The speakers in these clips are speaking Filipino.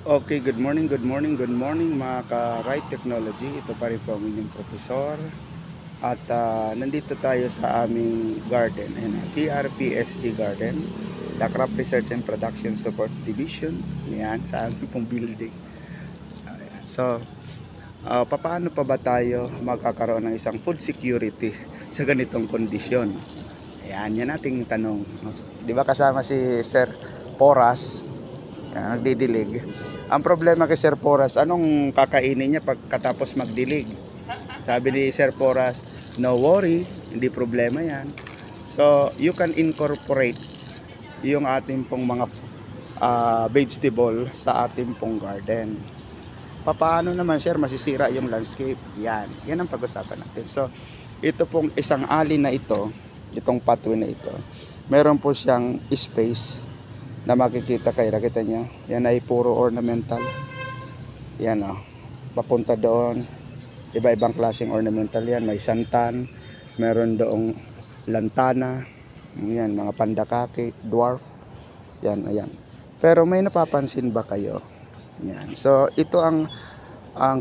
Okay, good morning, good morning, good morning mga ka-Right Technology. Ito pa rin po ang inyong profesor. At nandito tayo sa aming garden. Ayan, CRPSD Garden, the Crop Research and Production Support Division. Ayan, sa aming pong building. Ayan. So, paano pa ba tayo magkakaroon ng isang food security sa ganitong kondisyon? Ayan, yan ating tanong. Di ba kasama si Sir Poras? Yan, nagdidilig. Ang problema kay Sir Poras, anong kakainin niya pagkatapos magdilig? Sabi ni Sir Poras, no worry, hindi problema yan. So, you can incorporate yung ating pong mga vegetable sa ating pong garden. Paano naman, Sir, masisira yung landscape? Yan ang pag-usapan natin. So, ito pong isang alley na ito, itong pathway na ito, meron po siyang space na makikita kayo, nakita nyo, yan ay puro ornamental. Yan papunta doon, iba-ibang klaseng ornamental yan. May santan, meron doong lantana, yan, mga pandakake, dwarf, yan, ayan. Pero may napapansin ba kayo? Yan. So ito ang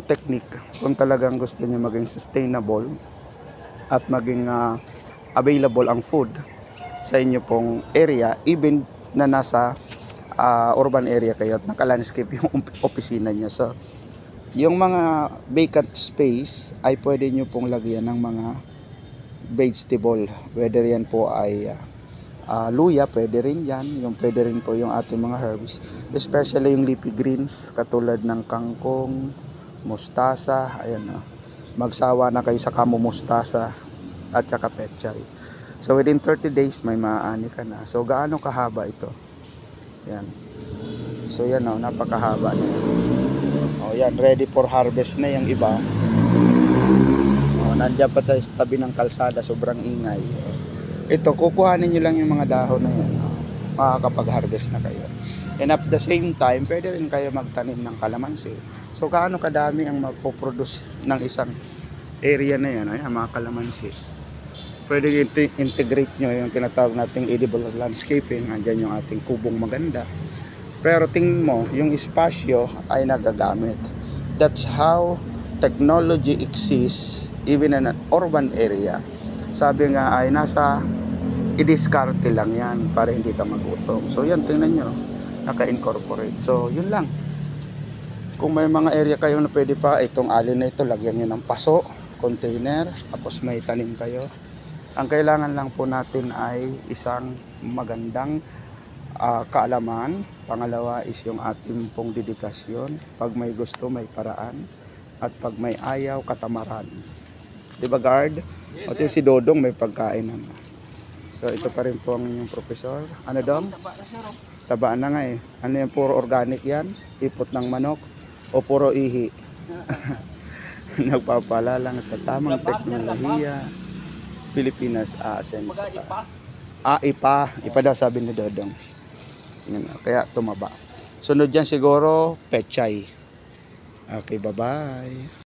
technique kung talagang gusto niyo maging sustainable at maging available ang food sa inyo pong area, even na nasa urban area kayo at naka-landscape yung opisina niya. So, yung mga vacant space ay pwede nyo pong lagyan ng mga vegetable. Whether yan po ay luya, pwede rin yan. Yung pwede rin po yung ating mga herbs. Especially yung leafy greens, katulad ng kangkong, mustasa, ayan magsawa na kayo sa kamo mustasa at saka pechay. So within 30 days may maaani ka na. So gaano kahaba ito? Yan. So yan napakahaba na yan. Yan, ready for harvest na yung iba. Nandiyan pa tayo sa tabi ng kalsada, sobrang ingay. Ito, kukuhanin nyo lang yung mga dahon na yan. Makakapag-harvest na kayo. And at the same time, pwede rin kayo magtanim ng kalamansi. So gaano kadami ang magpo-produce ng isang area na yan, mga kalamansi. Pwede integrate nyo yung tinatawag nating edible landscaping. Andyan yung ating kubong maganda. Pero tingin mo, yung espasyo ay nagagamit. That's how technology exists even in an urban area. Sabi nga ay nasa i-discarte lang yan para hindi ka magutom. So yan, tingnan nyo, naka-incorporate. So yun lang. Kung may mga area kayo na pwede pa, itong alley na ito, lagyan nyo ng paso, container, tapos may tanim kayo. Ang kailangan lang po natin ay isang magandang kaalaman. Pangalawa is yung ating pong dedikasyon. Pag may gusto, may paraan. At pag may ayaw, katamaran. Diba, guard? At yung si Dodong may pagkain naman. So ito pa rin po ang inyong profesor. Ano dong? Tabaan na nga eh. Ano yung puro organic yan? Ipot ng manok? O puro ihi? Nagpapala lang sa tamang teknolohiya. Pilipinas aasenso pa. Ipa daw sabi ni Dodong. Yan, kaya tumaba. Sunod yan siguro pechay. Okay, bye-bye.